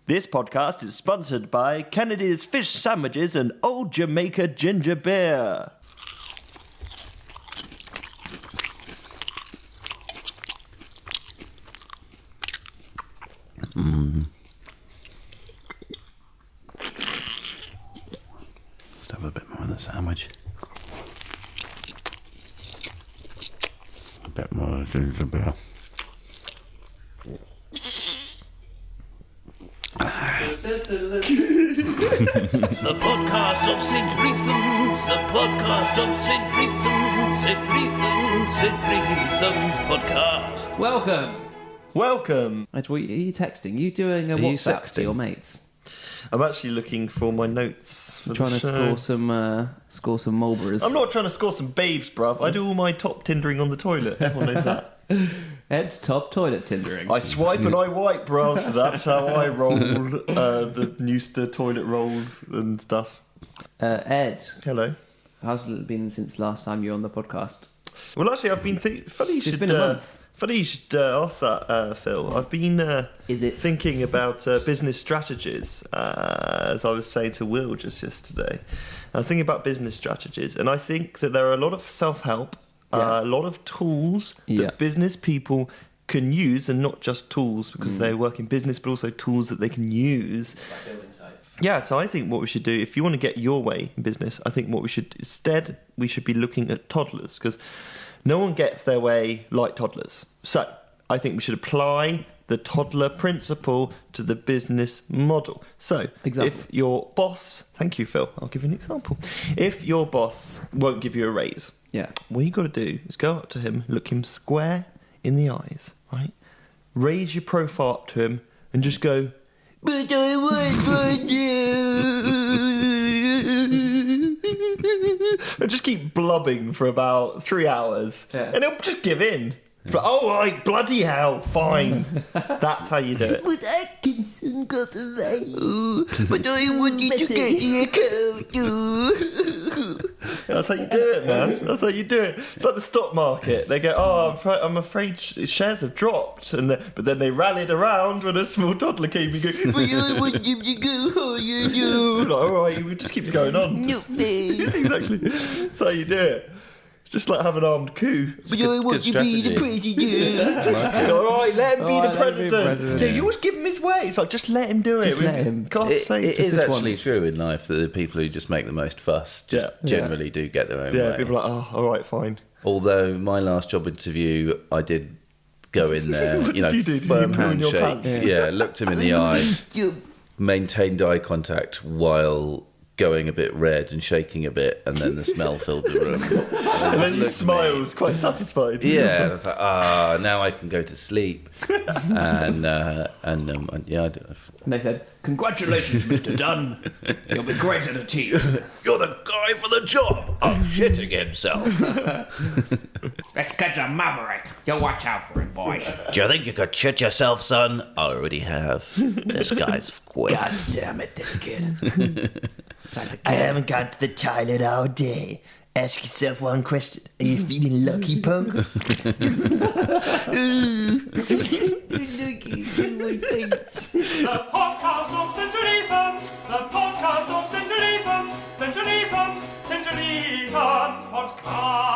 This podcast is sponsored by Kennedy's Fish Sandwiches and Old Jamaica Ginger Beer. Let's have a bit more of the sandwich. A bit more of the ginger beer. The podcast of St. Reatham, the podcast of St. Reatham, St. Reatham, St. Retham's podcast. Welcome. What are you texting? You doing a you WhatsApp to sexting? your mates? I'm actually looking for my notes for Trying the to show. score some Marlboros. I'm not trying to score some babes, bruv. I do all my top tindering on the toilet. Everyone knows that. Ed's top toilet tindering. I swipe and I wipe, bruv. That's how I roll the toilet roll and stuff. Ed, Hello. how's it been since last time you were on the podcast? Well, actually, I've been funny. You It's should been a month. Funny you should ask that, Phil. I've been Is it? thinking about business strategies, as I was saying to Will just yesterday. I was thinking about business strategies, and I think that there are a lot of self-help, Yeah. a lot of tools Yeah. that business people can use, and not just tools because they work in business, but also tools that they can use. Yeah, so I think what we should do, if you want to get your way in business, I think what we should be looking at toddlers, because no one gets their way like toddlers. So I think we should apply the toddler principle to the business model. So Example. if your boss, thank you, Phil, I'll give you an example. If your boss won't give you a raise, Yeah. what you got to do is go up to him, look him square in the eyes, right? Raise your profile up to him and just go, "But I want one you." And just keep blubbing for about 3 hours. Yeah. And he'll just give in. But, oh, right, bloody hell, fine. That's how you do it. But Atkinson got a raise. But I want you to get the account. That's how you do it, man. That's how you do it. It's like the stock market. They go, oh, I'm afraid shares have dropped. But then they rallied around when a small toddler came and go, But I want him to go higher, like, all right, it just keeps going on. Not fair. Exactly. That's how you do it. It's just like have an armed coup. But I want to be the president. All right, let him be All the right, let him be president. president. Yeah, you always give him his way. It's like, just let him do it. Just let him. God's sake. It is is actually one. true in life that the people who just make the most fuss just Yeah. generally do get their own Yeah, way. people are like, oh, all right, fine. Although my last job interview, I did go in there, What did you do? Did you firm poo in your handshake. pants? Yeah, looked him in the eye, maintained eye contact while going a bit red and shaking a bit, and then the smell filled the room. And then you smiled, quite satisfied. Yeah, and I was like, now I can go to sleep. And yeah, I did. And they said, "Congratulations, Mr. Dunn. You'll be great at a team." You're the guy for the job of shitting himself. Let's catch a maverick. You watch out for him, boys. Do you think you could shit yourself, son? I already have. This guy's quick. God damn it, this kid. I haven't gone to the toilet all day. Ask yourself one question. Are you feeling lucky, punk? The podcast of St. Reatham. The podcast of St. Reatham. St. Reatham. St. Retham's podcast.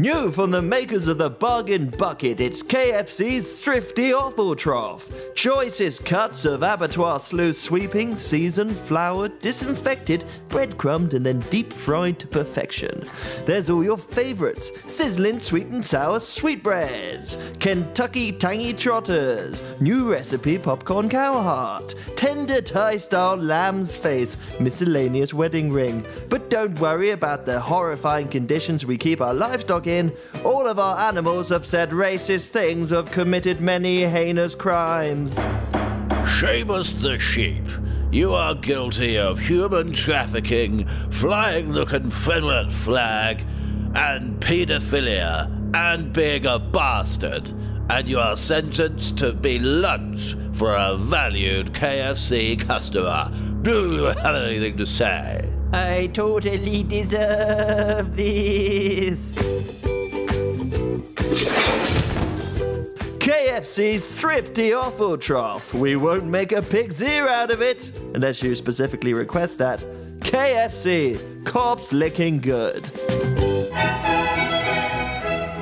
New from the makers of the Bargain Bucket, it's KFC's Thrifty Offal Trough. Choicest cuts of abattoir slow sweeping, seasoned, floured, disinfected, breadcrumbed, and then deep fried to perfection. There's all your favourites: sizzling sweet and sour sweetbreads, Kentucky tangy trotters, new recipe popcorn cow heart, tender Thai-style lamb's face, miscellaneous wedding ring. But don't worry about the horrifying conditions we keep our livestock in. All of our animals have said racist things, have committed many heinous crimes. Seamus the sheep, you are guilty of human trafficking, flying the Confederate flag, and paedophilia, and being a bastard, and you are sentenced to be lunch for a valued KFC customer. Do you have anything to say? I totally deserve this. KFC's Thrifty Offal Trough. We won't make a pig's ear out of it, unless you specifically request that. KFC, corpse licking good.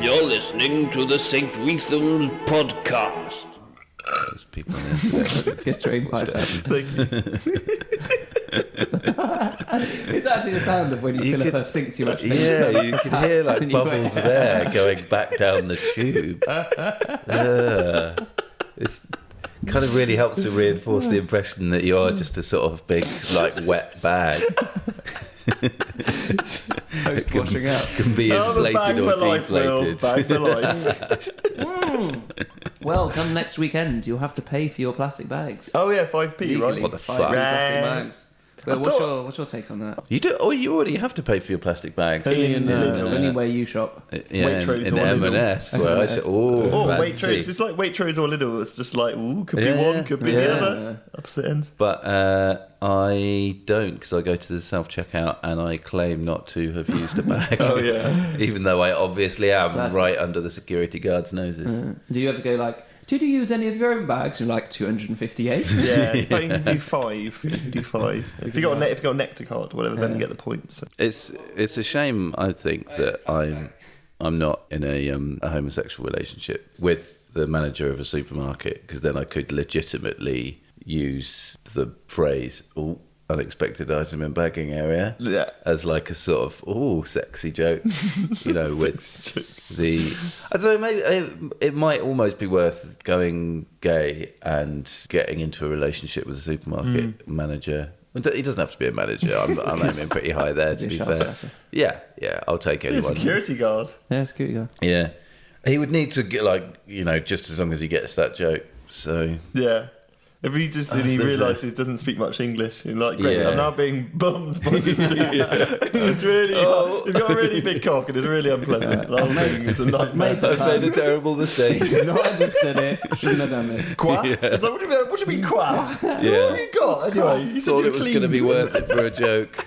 You're listening to the St. Reatham podcast. There's people in there. Get trained by that. Thank you. It's actually the sound of when you fill up a sink too much. Yeah, you can hear like And you bubbles of air going back down the tube. It's kind of really helps to reinforce the impression that you are just a sort of big, like, wet bag. Post washing out. Can be inflated or deflated. Bag for life. Well, come next weekend, you'll have to pay for your plastic bags. Oh yeah, 5p, Legally, right? What the 5 fuck? plastic bags. But I what's thought- your take on that? You do? Oh, you already have to pay for your plastic bags. Only where you shop. Yeah, Waitrose in or Lidl. M&S. Where I said, Oh, fancy. Waitrose. It's like Waitrose or Lidl. It's just like, ooh, could be Yeah, one, could be yeah. the other. Opposite ends. But I don't, because I go to the self-checkout and I claim not to have used a bag. Oh, yeah. Even though I obviously am That's- right under the security guard's noses. Do you ever go like, did you use any of your own bags? You're like 258. Yeah, but you can do 5. You can do 5. If you got a Nectar card or whatever, then you get the points. It's a shame, I think, that I'm not in a homosexual relationship with the manager of a supermarket, because then I could legitimately use the phrase unexpected item in bagging area Yeah. as like a sort of sexy joke, you know, with the I don't know, maybe it might almost be worth going gay and getting into a relationship with a supermarket manager. He doesn't have to be a manager. I'm aiming pretty high there, to be fair. Yeah, I'll take A anyone. security guard. Yeah, it's good. Yeah. Yeah, he would need to get, like, you know, just as long as he gets that joke. So Yeah. If he just if he there's realises he doesn't speak much English, you're like, great, Yeah. I'm now being bummed by this dude. It's really, he's got a really big cock and it's really unpleasant. The whole thing is a nightmare. I've made a terrible mistake. Not understood it. Shouldn't have done this. Qua? It's like, what do you mean qua? What have Yeah, you got? Anyway, you said thought you it were was going to be clean. worth it for a joke.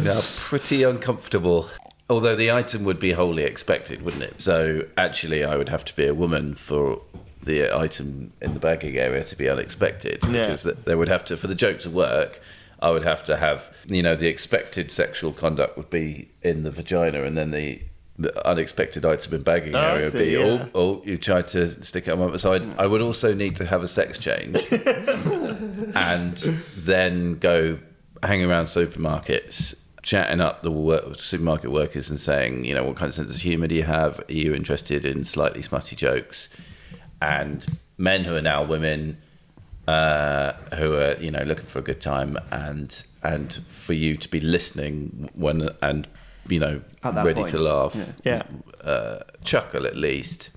No, pretty uncomfortable. Although the item would be wholly expected, wouldn't it? So actually, I would have to be a woman for the item in the bagging area to be unexpected. Yeah. Because there would have to, for the joke to work, I would have to have, you know, the expected sexual conduct would be in the vagina, and then the unexpected item in bagging I area would see, be, yeah. you tried to stick it on my side. I would also need to have a sex change and then go hang around supermarkets, chatting up the supermarket workers and saying, you know, what kind of sense of humour do you have? Are you interested in slightly smutty jokes? And men who are now women, who are, you know, looking for a good time, and for you to be listening when, and, you know, At that ready point. to laugh, Yeah. chuckle at least,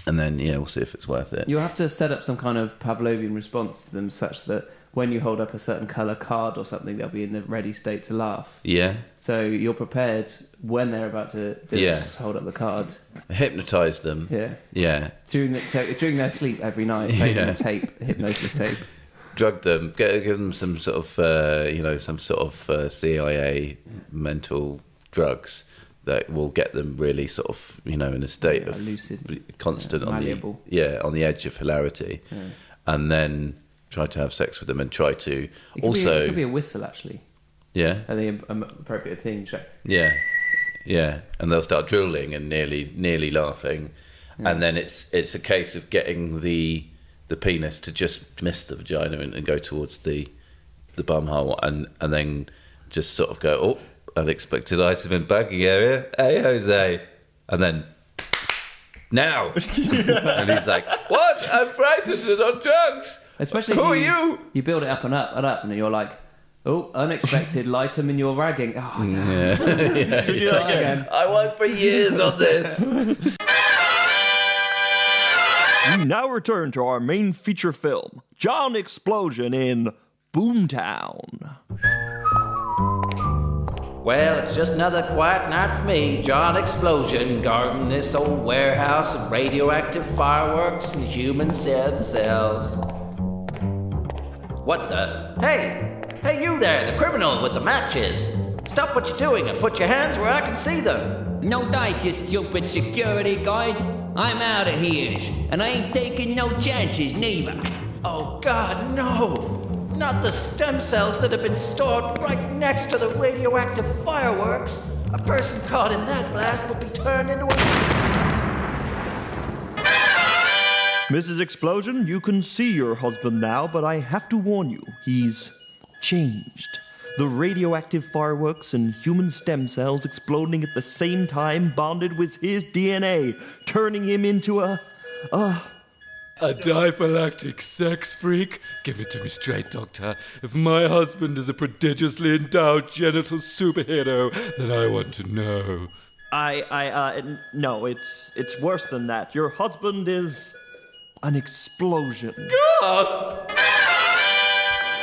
and then we'll see if it's worth it. You'll have to set up some kind of Pavlovian response to them, such that when you hold up a certain colour card or something, they'll be in the ready state to laugh. Yeah, So you're prepared when they're about to do Yeah. it, to hold up the card. hypnotise them. Yeah. During their sleep every night, play them Yeah. a tape, hypnosis tape. Drug them, give them some sort of CIA mental drugs that will get them really sort of, you know, in a state of lucid, constant malleable. on the edge of hilarity, and then try to have sex with them and try to It could be a whistle, actually. yeah, Are the appropriate thing? yeah, and they'll start drooling and nearly laughing, and then it's a case of getting the penis to just miss the vagina and go towards the bum hole, and then just sort of go, unexpected item in bagging area, hey Jose, and then now, and he's like, what? I'm frightened and on drugs. Especially Who are if you? You build it up and up and up, and then you're like, unexpected item in your ragging. Oh, damn. Do that again. I worked for years on this. We now return to our main feature film, John Explosion in Boomtown. Well, it's just another quiet night for me, John Explosion, guarding this old warehouse of radioactive fireworks and human stem cells. What the? Hey! Hey, you there, the criminal with the matches. Stop what you're doing and put your hands where I can see them. No dice, you stupid security guard. I'm out of here, and I ain't taking no chances neither. Oh, God, no. Not the stem cells that have been stored right next to the radioactive fireworks. A person caught in that blast will be turned into a... Mrs. Explosion, you can see your husband now, but I have to warn you, he's changed. The radioactive fireworks and human stem cells exploding at the same time bonded with his DNA, turning him into a diaphylactic sex freak? Give it to me straight, Doctor. If my husband is a prodigiously endowed genital superhero, then I want to know. No, it's worse than that. Your husband is an explosion. Gasp!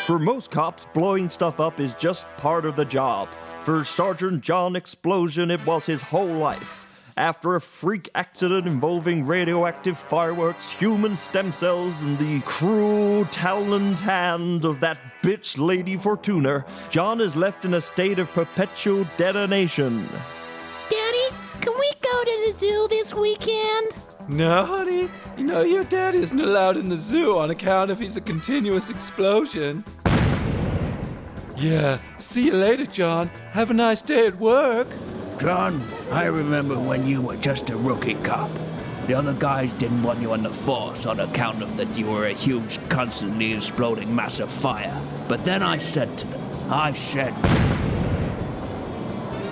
For most cops, blowing stuff up is just part of the job. For Sergeant John Explosion, it was his whole life. After a freak accident involving radioactive fireworks, human stem cells, and the cruel taloned hand of that bitch Lady Fortuna, John is left in a state of perpetual detonation. Daddy, can we go to the zoo this weekend? No, honey. You know your dad isn't allowed in the zoo on account of he's a continuous explosion. Yeah, see you later, John. Have a nice day at work. John, I remember when you were just a rookie cop. The other guys didn't want you on the force on account of that you were a huge, constantly exploding mass of fire. But then I said to them,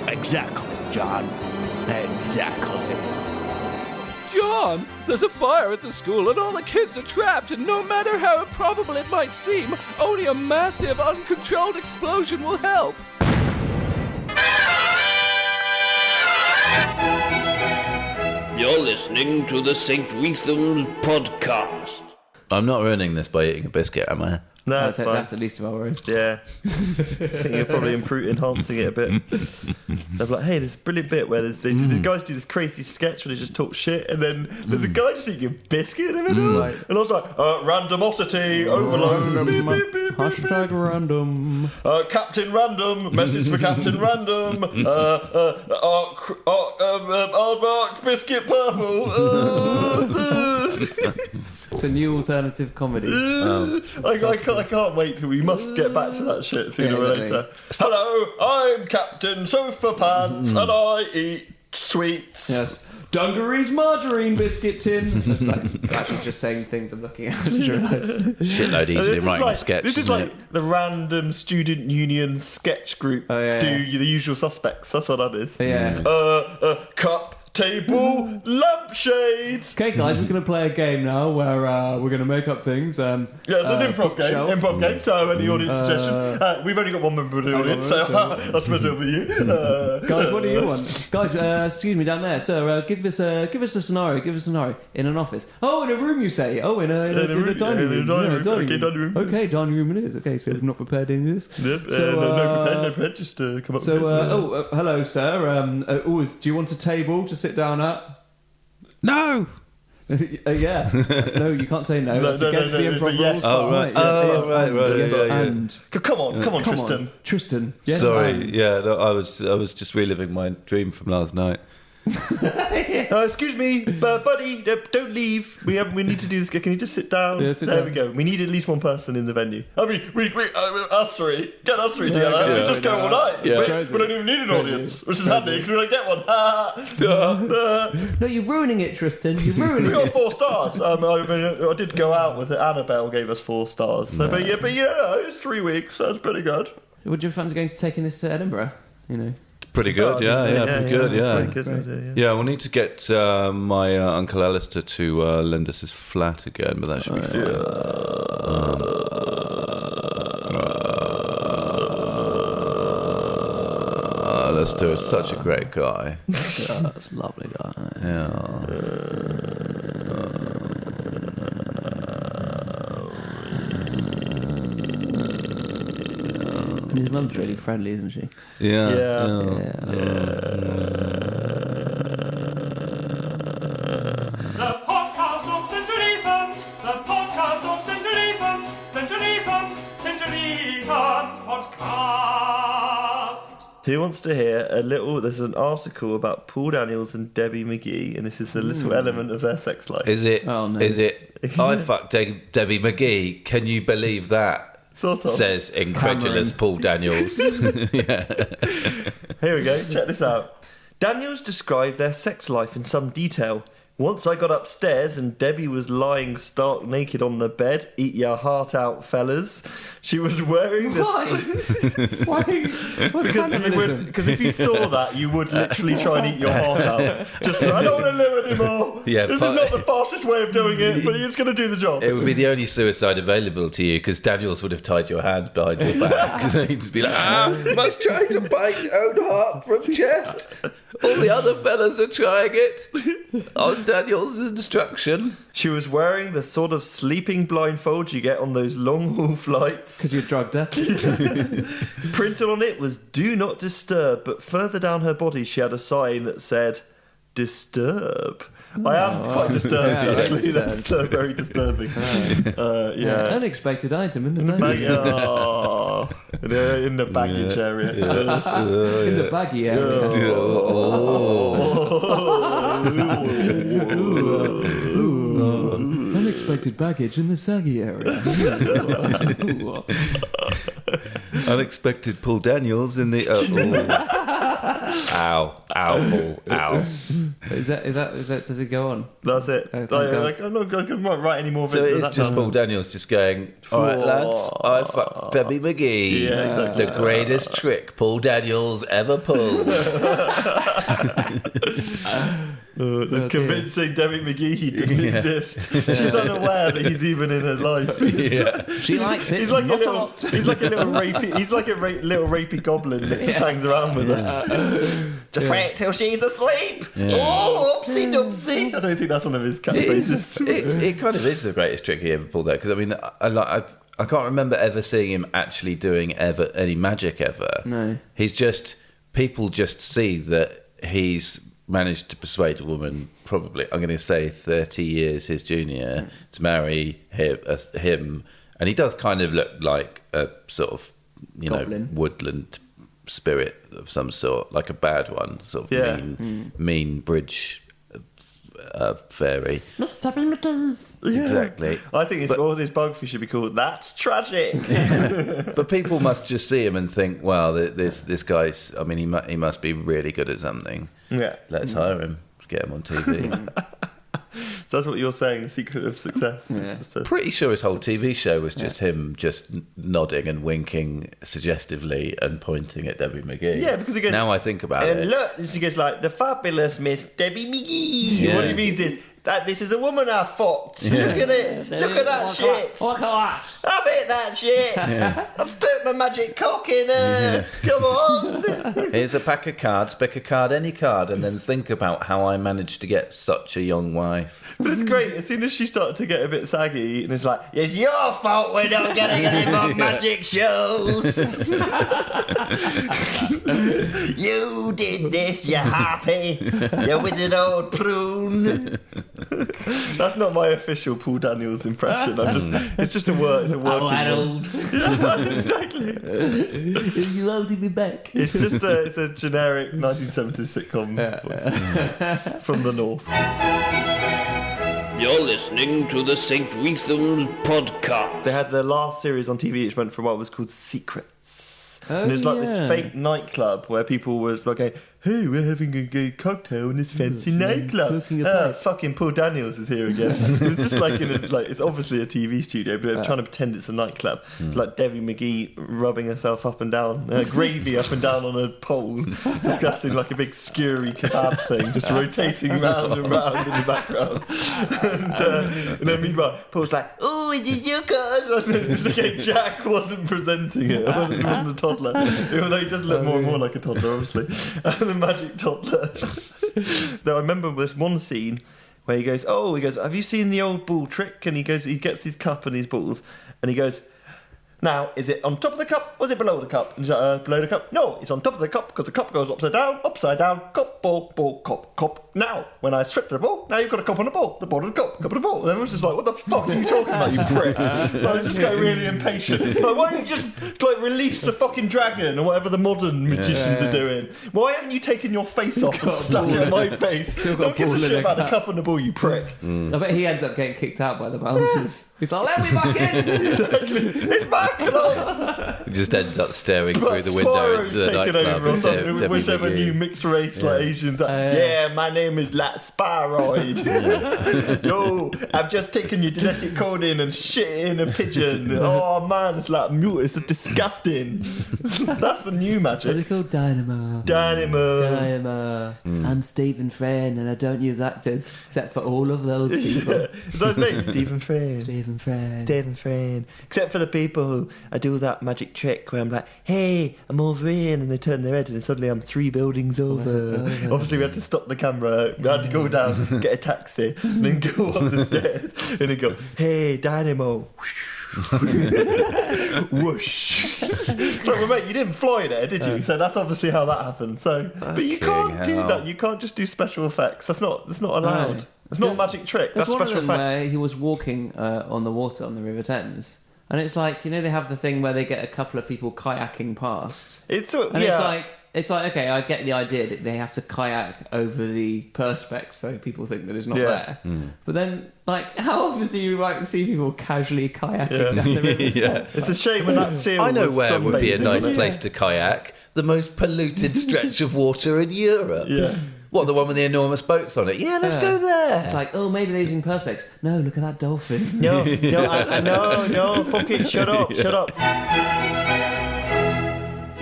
exactly, John. Exactly. John, there's a fire at the school and all the kids are trapped, and no matter how improbable it might seem, only a massive, uncontrolled explosion will help. You're listening to the St. Reatham podcast. I'm not ruining this by eating a biscuit, am I? No, that's fine. That's the least of our worries. Yeah. I think you're probably enhancing it a bit. They're like, hey, there's a brilliant bit where the guys do this crazy sketch where they just talk shit, and then there's a guy just eating a biscuit in the middle. Right. And I was like, randomosity, overload, beep, beep, beep, Hashtag random. Captain Random, message for Captain Random, aardvark, biscuit purple. It's a new alternative comedy. I can't wait till we must get back to that shit sooner or later. Hello, I'm Captain Sofa Pants and I eat sweets. Yes. Dungarees margarine biscuit tin. It's like actually just saying things I'm looking at. I just realised. Shitload easily writing a sketch. This is like the random student union sketch group do the usual suspects. That's what that is. Yeah. Cup, table, lampshades. Okay, guys, we're going to play a game now where we're going to make up things. Yeah, it's an improv game. So, any audience suggestions? We've only got one member of the audience, so I suppose it'll be you. Guys, what do you want? Guys, excuse me, down there. Sir, give us a scenario. Give us a scenario in an office. Oh, in a room, you say? Oh, in a dining room. Okay, dining room. Okay, dining room it is. Okay, so we've not prepared any of this. Yep, no prepared. Just come up with this. Hello, sir. Do you want a table to sit down at? No! Yeah. No, you can't say no. That's against the improv rules. Oh, right. And come on, Tristan. Tristan. Yes, Sorry, I was just reliving my dream from last night. Excuse me, buddy, don't leave. We need to do this. Can you just sit down? Yeah, sit there down. we go. We need at least one person in the venue. I mean, we us three. Get us three together. We just go all night. Yeah. We don't even need an audience, which is handy because we don't get one. No, you're ruining it, Tristan. You're ruining We it. got 4 stars. I did go out with it. Annabelle gave us 4 stars. So, but it was 3 weeks. So that's pretty good. Would you fancy going to taking this to Edinburgh? You know. Pretty good, pretty good. Yeah. We'll need to get my Uncle Alistair to lend us his flat again, but that should be fine. Alistair is such a great guy. That's a lovely guy. And his mum's really friendly, isn't she? Yeah. The podcast of St. Reatham, the podcast of St. Reatham, St. Reatham's podcast. Who wants to hear a little... There's an article about Paul Daniels and Debbie McGee, and this is a little element of their sex life. Is it? Oh, no. Is it? I fucked Debbie McGee. Can you believe that? Sort of. Says incredulous Hameron. Paul Daniels. Here we go, check this out. Daniels described their sex life in some detail. Once I got upstairs and Debbie was lying stark naked on the bed. Eat your heart out, fellas. She was wearing this... Why? What's cannibalism? Because if you saw that, you would literally try and eat your heart out. Just, I don't want to live anymore. Yeah, this is not the fastest way of doing it, but it's going to do the job. It would be the only suicide available to you because Daniels would have tied your hands behind your back. So he'd just be like, must try to bite your own heart from chest. All the other fellas are trying it on Daniels' instruction. She was wearing the sort of sleeping blindfold you get on those long haul flights. Because you drugged her. Printed on it was "Do not disturb," but further down her body she had a sign that said "Disturb." I am quite disturbed, Yeah, actually. disturbed. That's very disturbing. Yeah. Unexpected item in the bag. In the baggage area. In the baggy area. Unexpected baggage in the saggy area. Unexpected Paul Daniels in the... Ow, Paul, ow. Is that? Does it go on? That's it. Oh, thank God. I'm not going to write any more. So than it's that just now. Paul Daniels just going, all right, lads, I fucked Debbie McGee. Yeah, exactly. The greatest trick Paul Daniels ever pulled. There's convincing Debbie McGee he didn't exist. She's unaware that he's even in her life. She likes it. He's like not a a little, lot. he's like a little rapey. He's like a little rapey goblin that just hangs around with her. Just wait till she's asleep. Oh, oopsie doopsie. I don't think that's one of his catchphrases. It kind of is the greatest trick he ever pulled out because I mean I can't remember ever seeing him actually doing any magic ever. No. He's just people just see that he's managed to persuade a woman, probably I'm going to say 30 years his junior, to marry him, and he does kind of look like a sort of Goblin. woodland spirit of some sort, like a bad one, sort of mean bridge fairy. Mr. Primitive. Exactly. I think all this bugfish should be called "That's Tragic." But people must just see him and think, "Wow, this guy's. I mean, he must be really good at something. Yeah. Let's hire him, get him on TV." So that's what you're saying. The secret of success. Is just Pretty sure his whole TV show was just him just nodding and winking suggestively and pointing at Debbie McGee. Yeah, because he goes, now I think about and it. look, she goes like, "The fabulous Miss Debbie McGee." Yeah. What he means is that this is a woman I fucked. Yeah. Look at it. Look at that shit. Look at that. I bet that shit. I've stuck my magic cock in her. Come on. Here's a pack of cards. Pick a card, any card, and then think about how I managed to get such a young wife. But it's great. As soon as she started to get a bit saggy, and it's like, "It's your fault we're not getting any more magic shows. You did this, you happy. You withered old prune." That's not my official Paul Daniels impression. It's just a word. It's a working one. Harold. Yeah, exactly. You holding me back? It's just a generic 1970s sitcom voice from the north. You're listening to the St. Reatham podcast. They had their last series on TV, which went from what was called Secrets. And it was like this fake nightclub where people were like, "Hey, we're having a good cocktail in this fancy nightclub. smoking a pipe." Fucking Paul Daniels is here again." It's just like it's obviously a TV studio, but they're trying to pretend it's a nightclub. Like Debbie McGee rubbing herself up and down, gravy up and down on a pole, discussing like a big skewery kebab thing, just rotating round and round in the background. And then meanwhile, Paul's like, "Oh, is this your card?" It's okay, Jack wasn't presenting it. It wasn't a toddler. Although he does look more and more like a toddler, obviously. And the magic toddler. Though I remember this one scene where he goes, "Have you seen the old ball trick?" And he gets his cup and his balls, and he goes, Now, is it on top of the cup or is it below the cup? And he's like, below the cup? No, it's on top of the cup because the cup goes upside down, cup, ball, cup. Now, when I switch the ball, now you've got a cup on the ball on the cup on the ball. And everyone's just like, what the fuck are you talking about, you prick? Like, just getting really impatient. Like, why don't you just like release the fucking dragon or whatever the modern magicians are doing? Why haven't you taken your face off and stuck it in my face? Don't give a shit about the cup on the ball, you prick. I bet he ends up getting kicked out by the bouncers. He's like, let me back in! Exactly. It's back, look! He just ends up staring through the window into the taking nightclub. over or something, whichever new mixed race like Asian. Yeah, my name is Lat Sparoid. Yo, I've just taken your genetic code in and shit in a pigeon. Oh man, it's like mute. It's disgusting. That's the new magic. What's it called? Dynamo. I'm Stephen Friend, and I don't use actors except for all of those people. Yeah. Is that his name? Stephen Friend. Stephen Friend. Stephen Friend. Except for the people who I do that magic trick where I'm like, hey, I'm over here, and they turn their head and suddenly I'm 3 buildings over. Obviously we had to stop the camera. We had to go down, get a taxi, and then go up the stairs and then go, hey, Dynamo. Whoosh. So, mate, you didn't fly there, did you? So that's obviously how that happened. So, but you can't do that. You can't just do special effects. That's not allowed. No. It's not a magic trick. That's There's one special of them effect. where he was walking on the water on the River Thames, and it's like, you know, they have the thing where they get a couple of people kayaking past. It's like, okay, I get the idea that they have to kayak over the perspex so people think that it's not there. But then, like, how often do you see people casually kayaking down the River Thames? It's a shame when that seal I know was where would be a sunbathing, nice wasn't it? place to kayak. The most polluted stretch of water in Europe. Yeah. What, the one with the enormous boats on it? Yeah, let's go there. It's like, oh, maybe they're using perspex. No, look at that dolphin. No, fucking shut up.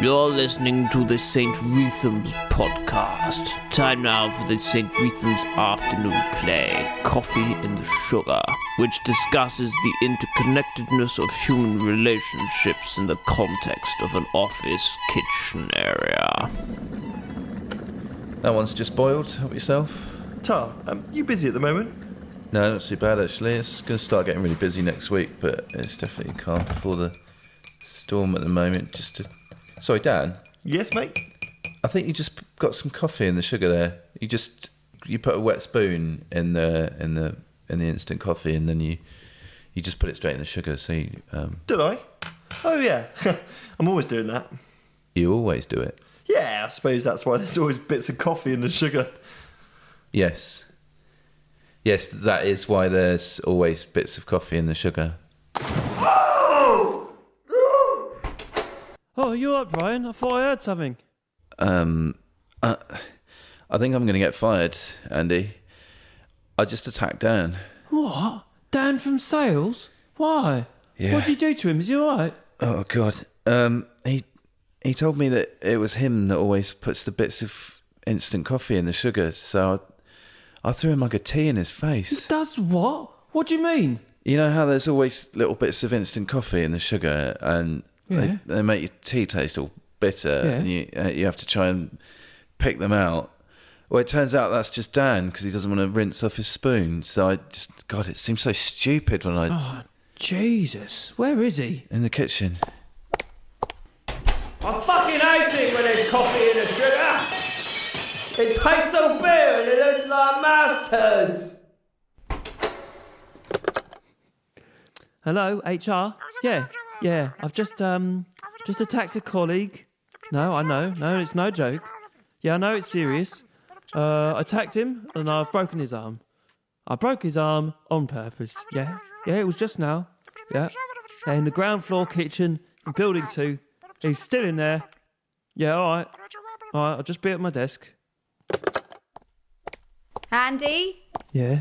You're listening to the St. Reatham's podcast. Time now for the St. Reatham's afternoon play, Coffee and Sugar, which discusses the interconnectedness of human relationships in the context of an office kitchen area. That one's just boiled. Help yourself. Tar, you busy at the moment? No, not too bad actually. It's going to start getting really busy next week, but it's definitely calm before the storm at the moment. Sorry, Dan. Yes, mate. I think you just got some coffee in the sugar there. You put a wet spoon in the instant coffee, and then you just put it straight in the sugar. So Did I? Oh yeah, I'm always doing that. You always do it. Yeah, I suppose that's why there's always bits of coffee in the sugar. Yes, that is why there's always bits of coffee in the sugar. Oh, you up, Brian? I thought I heard something. I think I'm going to get fired, Andy. I just attacked Dan. What? Dan from sales? Why? Yeah. What did you do to him? Is he alright? Oh God. He told me that it was him that always puts the bits of instant coffee in the sugar, so I threw him like a tea in his face. Does what? What do you mean? You know how there's always little bits of instant coffee in the sugar, and they make your tea taste all bitter, and you have to try and pick them out. Well, it turns out that's just Dan, because he doesn't want to rinse off his spoon, so God, it seems so stupid when Oh, Jesus. Where is he? in the kitchen. I fucking hate it when there's coffee in the sugar. It tastes so bitter and it looks like mouse turds. Hello, HR? Yeah. I've just attacked a colleague. No, I know. No, it's no joke. Yeah, I know it's serious. I attacked him and I've broken his arm. I broke his arm on purpose. Yeah, it was just now. Yeah, in the ground floor kitchen in building 2. He's still in there. Yeah, all right, I'll just be at my desk. Andy? Yeah?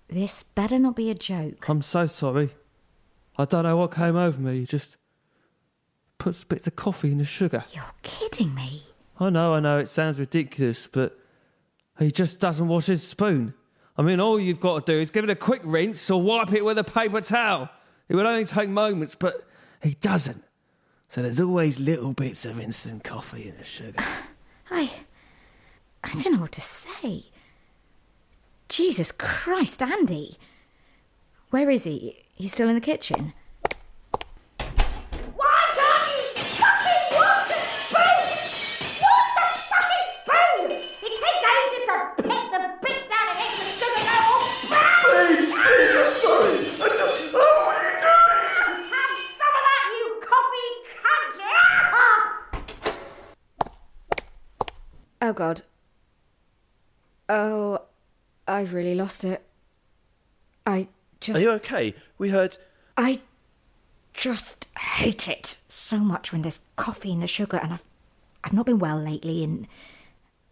This better not be a joke. I'm so sorry. I don't know what came over me. He just puts bits of coffee in the sugar. You're kidding me. I know, it sounds ridiculous, but he just doesn't wash his spoon. I mean, all you've got to do is give it a quick rinse or wipe it with a paper towel. It would only take moments, but he doesn't. So there's always little bits of instant coffee in the sugar. I don't know what to say. Jesus Christ, Andy. Where is he? He's still in the kitchen? God. Oh, I've really lost it. Are you okay? We heard... I just hate it so much when there's coffee in the sugar, and I've not been well lately, and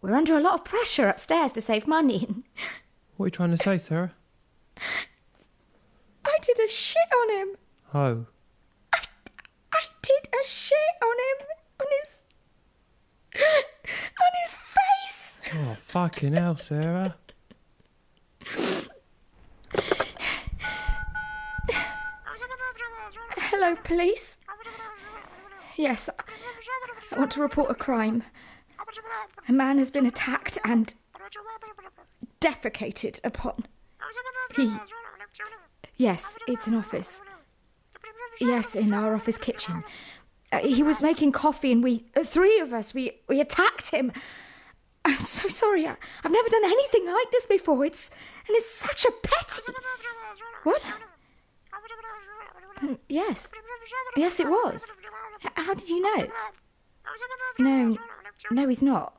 we're under a lot of pressure upstairs to save money. What are you trying to say, Sarah? I did a shit on him. Oh. I did a shit on him. On his face. Oh, fucking hell, Sarah. Hello, police. Yes, I want to report a crime. A man has been attacked and defecated upon. Yes, it's an office. Yes, in our office kitchen. He was making coffee and we, three of us, we attacked him. I'm so sorry. I've never done anything like this before. It's such a petty... What? Yes. Yes, it was. How did you know? No, he's not.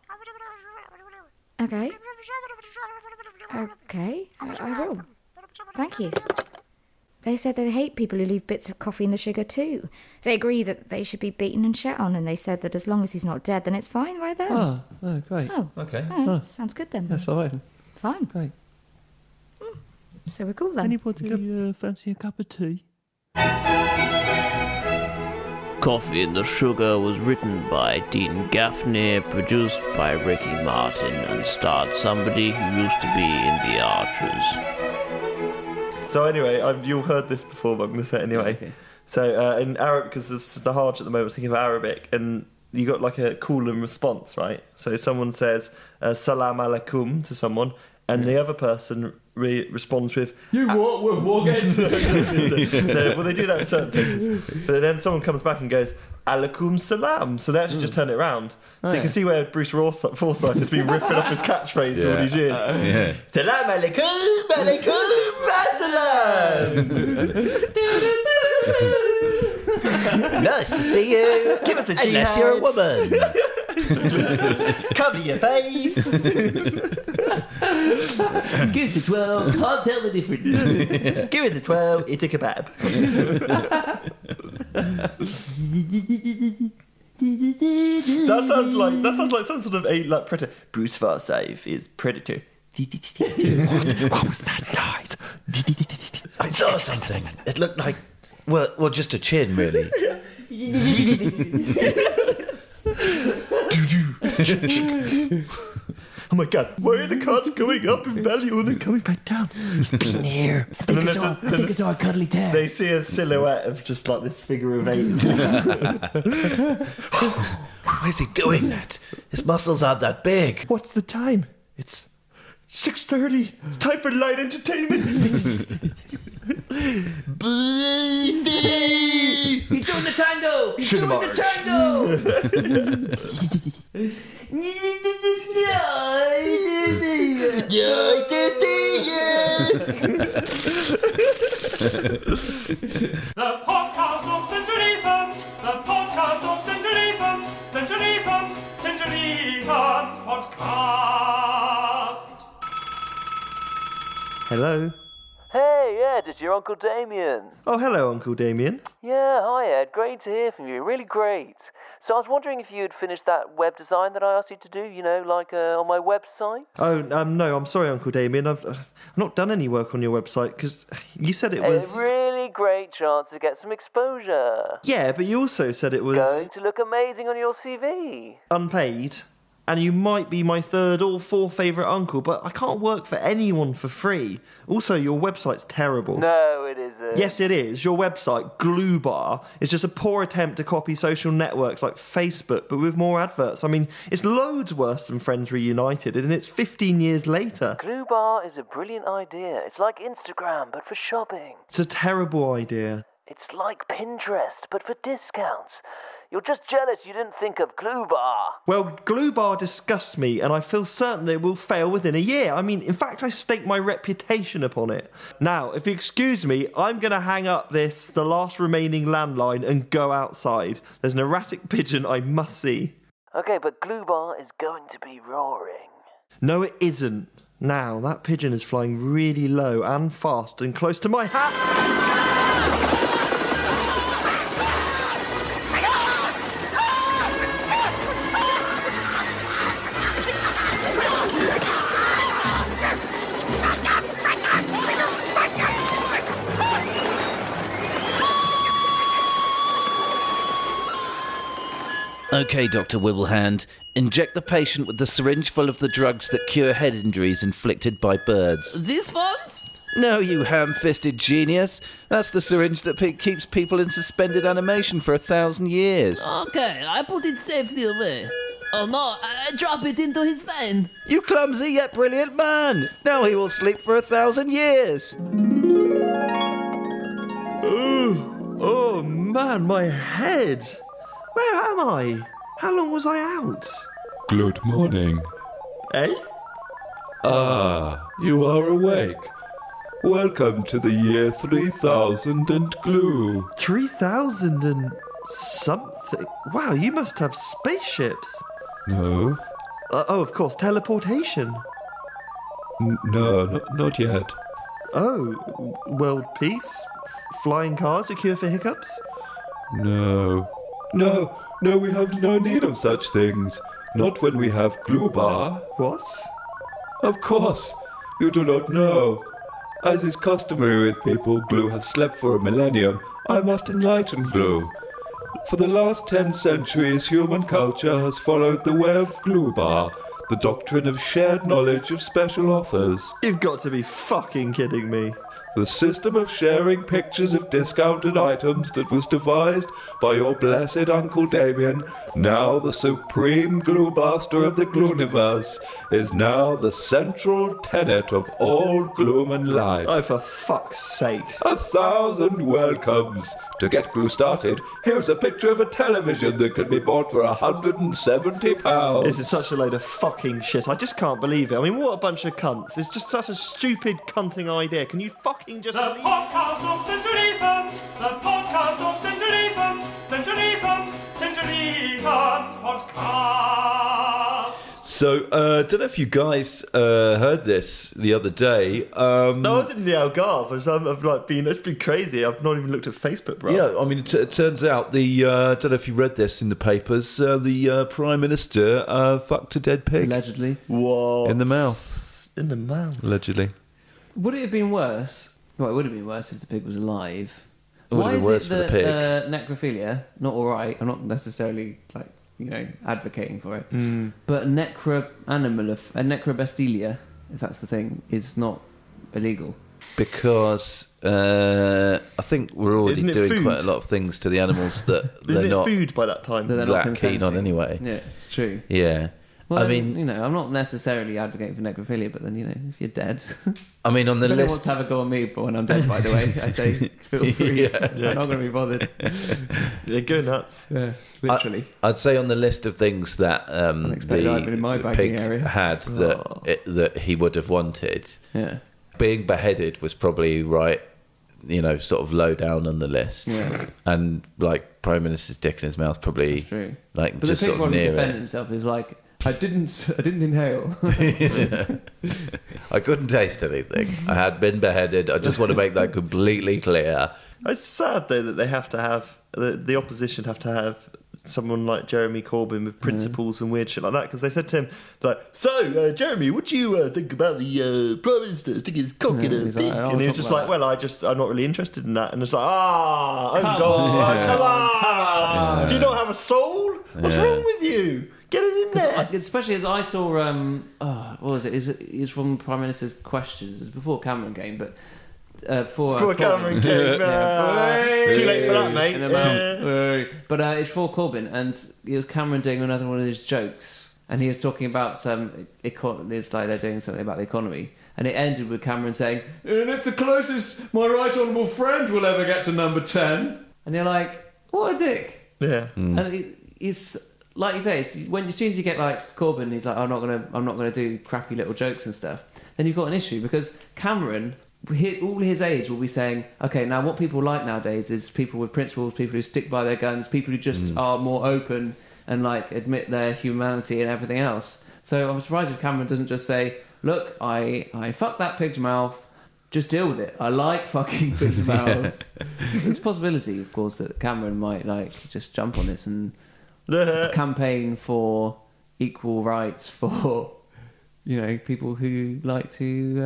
Okay. Okay, I will. Thank you. They said they hate people who leave bits of coffee in the sugar too. They agree that they should be beaten and shat on, and they said that as long as he's not dead, then it's fine by them. Oh, great. Oh, okay. Oh, sounds good then. That's all right. Fine. Great. So we're cool then. Anybody fancy a cup of tea? Coffee in the Sugar was written by Dean Gaffney, produced by Ricky Martin, and starred somebody who used to be in The Archers. So anyway, you've heard this before, but I'm going to say it anyway. Okay. So in Arabic, because the Hajj at the moment, I was thinking of Arabic, and you got like a call and response, right? So someone says salam alaikum to someone, and the other person responds with You what? We're walking. No, well, they do that in certain places. But then someone comes back and goes alaikum salam. So they actually just turn it around. So you can see where Bruce Forsyth has been ripping up his catchphrase all these years. Salam alaikum, alaikum, assalam. Nice to see you. Give us a jihad. Unless you're a woman. Cover your face. Give us a 12. Can't tell the difference. Give us a 12. It's a kebab. That sounds like some sort of like predator. Bruce Forsyth is predator. What was that noise? I saw something. It looked like, well, just a chin, really. Oh my god, why are the cards going up in value and then coming back down? He's been here. I think it's our cuddly tear. They see a silhouette of just like this figure of 8. Why is he doing that? His muscles aren't that big. What's the time? It's 6:30. It's time for light entertainment. He's doing the tango. He's Sugar doing bars. the tango. The podcast of Streatham. The podcast of Streatham. Streatham podcast. Hello. Hey, Ed, it's your Uncle Damien. Oh, hello, Uncle Damien. Yeah, hi, Ed. Great to hear from you. Really great. So I was wondering if you had finished that web design that I asked you to do, like on my website? Oh, no, I'm sorry, Uncle Damien. I've not done any work on your website because you said it was... A really great chance to get some exposure. Yeah, but you also said it was... Going to look amazing on your CV. Unpaid. And you might be my third or fourth favourite uncle, but I can't work for anyone for free. Also, your website's terrible. No, it isn't. Yes, it is. Your website, Gluebar, is just a poor attempt to copy social networks like Facebook, but with more adverts. I mean, it's loads worse than Friends Reunited, and it's 15 years later. Gluebar is a brilliant idea. It's like Instagram, but for shopping. It's a terrible idea. It's like Pinterest, but for discounts. You're just jealous you didn't think of Gluebar. Well, Gluebar disgusts me, and I feel certain it will fail within a year. I mean, in fact, I stake my reputation upon it. Now, if you excuse me, I'm going to hang up the last remaining landline, and go outside. There's an erratic pigeon I must see. Okay, but Glue Bar is going to be roaring. No, it isn't. Now, that pigeon is flying really low and fast and close to my hat. Okay, Dr. Wibblehand, inject the patient with the syringe full of the drugs that cure head injuries inflicted by birds. These ones? No, you ham-fisted genius. That's the syringe that keeps people in suspended animation for 1,000 years. Okay, I put it safely away. Oh no, I drop it into his vein. You clumsy yet brilliant man! Now he will sleep for 1,000 years. Oh man, my head. Where am I? How long was I out? Good morning. Eh? Ah, you are awake. Welcome to the year 3000 and glue. 3000 and something? Wow, you must have spaceships. No, Oh, of course, teleportation. no, not yet. Oh, world peace? Flying cars, a cure for hiccups? No, we have no need of such things. Not when we have Glue Bar. What? Of course, you do not know. As is customary with people Glue have slept for a millennium, I must enlighten Glue. For the last 10 centuries, human culture has followed the way of Glue Bar, the doctrine of shared knowledge of special offers. You've got to be fucking kidding me. The system of sharing pictures of discounted items that was devised by your blessed Uncle Damien, now the supreme glue master of the Glooniverse, is now the central tenet of all gloom and life. Oh, for fuck's sake. 1,000 welcomes. To get glue started, here's a picture of a television that can be bought for £170. This is such a load of fucking shit. I just can't believe it. I mean, what a bunch of cunts. It's just such a stupid cunting idea. Can you fucking just... The podcast of Streatham! The podcast of Streatham! Streatham podcast! So, I don't know if you guys heard this the other day. No, I was in the Algarve. It's been crazy. I've not even looked at Facebook, bro. Yeah, I mean, it turns out I don't know if you read this in the papers, the Prime Minister fucked a dead pig. Allegedly. What? In the mouth. In the mouth? Allegedly. Would it have been worse? Well, it would have been worse if the pig was alive. It would Why have been is worse it for the that pig. necrophilia, not all right, I'm not necessarily advocating for it, but necrobestilia, if that's the thing, is not illegal. Because I think we're already doing food? quite a lot of things to the animals that Isn't they're it not food by that time? They're not that keen on consenting. anyway. Yeah, it's true. Yeah. Well, I mean, I'm not necessarily advocating for necrophilia, but then, if you're dead... I mean, on the if anyone list... wants to have a go on me, but when I'm dead, by the way, I say, feel free. Yeah. I'm not going to be bothered. Yeah, go nuts. Yeah, literally. I'd say on the list of things that Unexpected item in my the banking pig area. had that he would have wanted, Yeah. being beheaded was probably right, sort of low down on the list. Yeah. And Prime Minister's dick in his mouth probably That's true. like But just the pig sort of probably near defended it. himself. He was like, I didn't inhale. I couldn't taste anything. I had been beheaded. I just want to make that completely clear. It's sad, though, that they have to have... The opposition have to have someone like Jeremy Corbyn with principles and weird shit like that, because they said to him, Jeremy, what do you think about the Prime Minister sticking his cock in a he's pig? like, And he was just like, I'm not really interested in that. And it's like, come on. Do you not have a soul? What's wrong with you? Get it in there. Especially as I saw, what was it? It's from Prime Minister's Questions. It's before Cameron came, but for Cameron came. Too late for that, mate. But it's for Corbyn, and it was Cameron doing another one of his jokes, and he was talking about it's like they're doing something about the economy, and it ended with Cameron saying, "And it's the closest my right honourable friend will ever get to number 10." And you're like, what a dick. Yeah. And it's like you say, it's as soon as you get like Corbyn, he's like, I'm not gonna do crappy little jokes and stuff. Then you've got an issue, because Cameron, all his aides will be saying, okay, now what people like nowadays is people with principles, people who stick by their guns, people who just are more open and like admit their humanity and everything else. So I'm surprised if Cameron doesn't just say, look, I fucked that pig's mouth, just deal with it. I like fucking pig's mouths. There's a possibility, of course, that Cameron might like just jump on this and campaign for equal rights for, you know, people who like to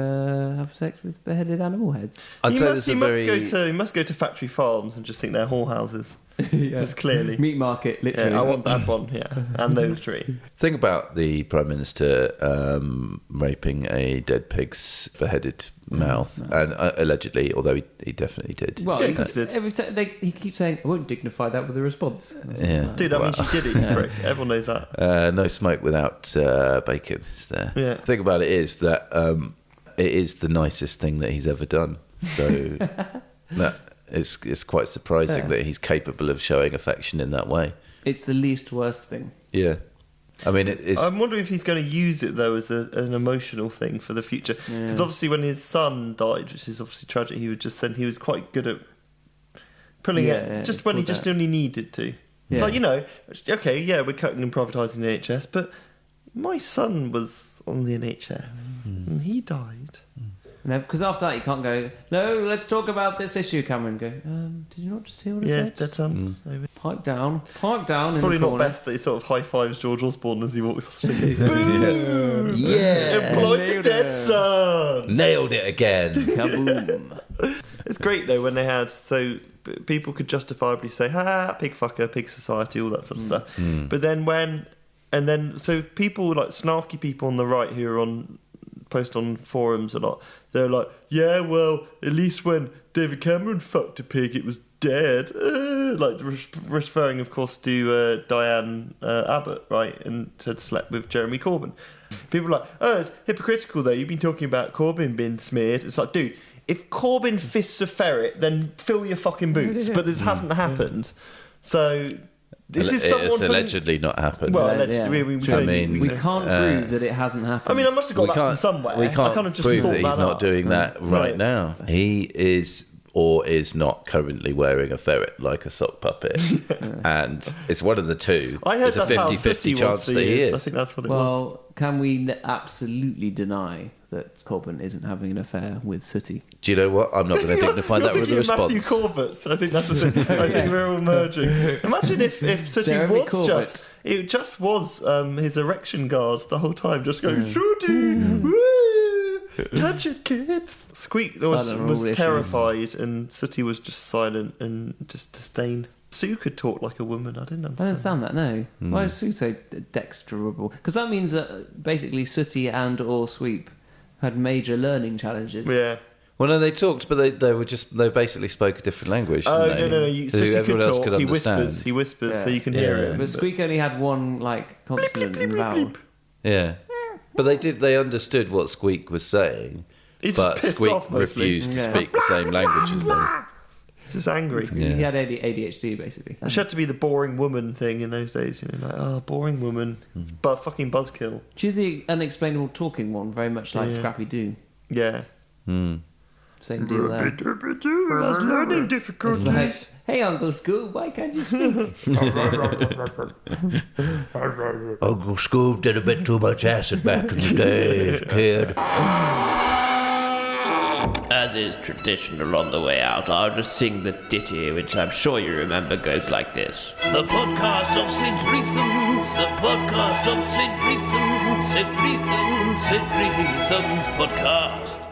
have sex with beheaded animal heads. He must go to factory farms and just think they're whorehouses. Just clearly. Meat market, literally. Yeah, I want that one, and those three. Think about the Prime Minister raping a dead pig's beheaded mouth, and allegedly, although he definitely did. Well, he keeps saying, I won't dignify that with a response. Yeah. Dude, that means you did it, you prick. Everyone knows that. No smoke without bacon, is there? Yeah. The thing about it is that it is the nicest thing that he's ever done. So it's quite surprising that he's capable of showing affection in that way. It's the least worst thing. Yeah. I mean, I'm wondering if he's going to use it, though, as an emotional thing for the future. Because obviously when his son died, which is obviously tragic, he was quite good at pulling it just when he just only needed to. It's like, you know, okay, yeah, we're cutting and privatising the NHS, but my son was on the NHS and he died. No, because after that you can't go, no, let's talk about this issue, Cameron. Go, did you not just hear what I said? Dead son. Pipe down. It's probably not best that he sort of high-fives George Osborne as he walks off stage. Boom! Yeah! Employed the dead son! Nailed it again! Kaboom! It's great, though, when they had... So people could justifiably say, pig fucker, pig society, all that sort of stuff. But then so people, like snarky people on the right who are post on forums a lot, they're like, yeah, well, at least when David Cameron fucked a pig, it was dead. Like referring, of course, to Diane Abbott, right, and had slept with Jeremy Corbyn. People are like, oh, it's hypocritical though. You've been talking about Corbyn being smeared. It's like, dude, if Corbyn fists a ferret, then fill your fucking boots. But this hasn't happened. So this is someone it's allegedly not happened. Well, allegedly, we can't prove that it hasn't happened. I mean, I must have got that from somewhere. We can't I kind of just prove thought that he's not up. doing that right now. He is or is not currently wearing a ferret like a sock puppet. And it's one of the two. I heard There's that's a 50-50 chance that he is. I think that's what it was. Well, can we absolutely deny that Corbyn isn't having an affair with Sooty? Do you know what? I'm not going to dignify that with a response. Matthew Corbett. I think that's the thing. I think we're all merging. Imagine if Sooty was it just was his erection guards the whole time, just going, Sooty, woo! Touch it, kids. Squeak was terrified, and Sooty was just silent and just disdained. Sue could talk like a woman. I didn't understand. I don't understand that, no. Why is Sue so dexterable? Because that means that basically Sooty and or Sweep had major learning challenges. Yeah. Well, no, they talked, but they basically spoke a different language. Oh, didn't no. they? Sooty could talk. Could He whispers, so you can hear him. But Squeak only had one like consonant and vowel. Yeah. But they understood what Squeak was saying, but Squeak refused to speak the same language as them. Just angry. He had ADHD, basically. It had to be the boring woman thing in those days, you know, like, oh, boring woman. But fucking buzzkill. Choose the unexplainable talking one, very much like Scrappy Doo. Yeah. Same deal there. That's learning difficulties. It's like, hey, Uncle Scoob, why can't you speak? Uncle Scoob did a bit too much acid back in the day, kid. As is traditional on the way out, I'll just sing the ditty, which I'm sure you remember goes like this. The podcast of St. Reatham, the podcast of St. Reatham, St. Reatham, St. Reatham's podcast.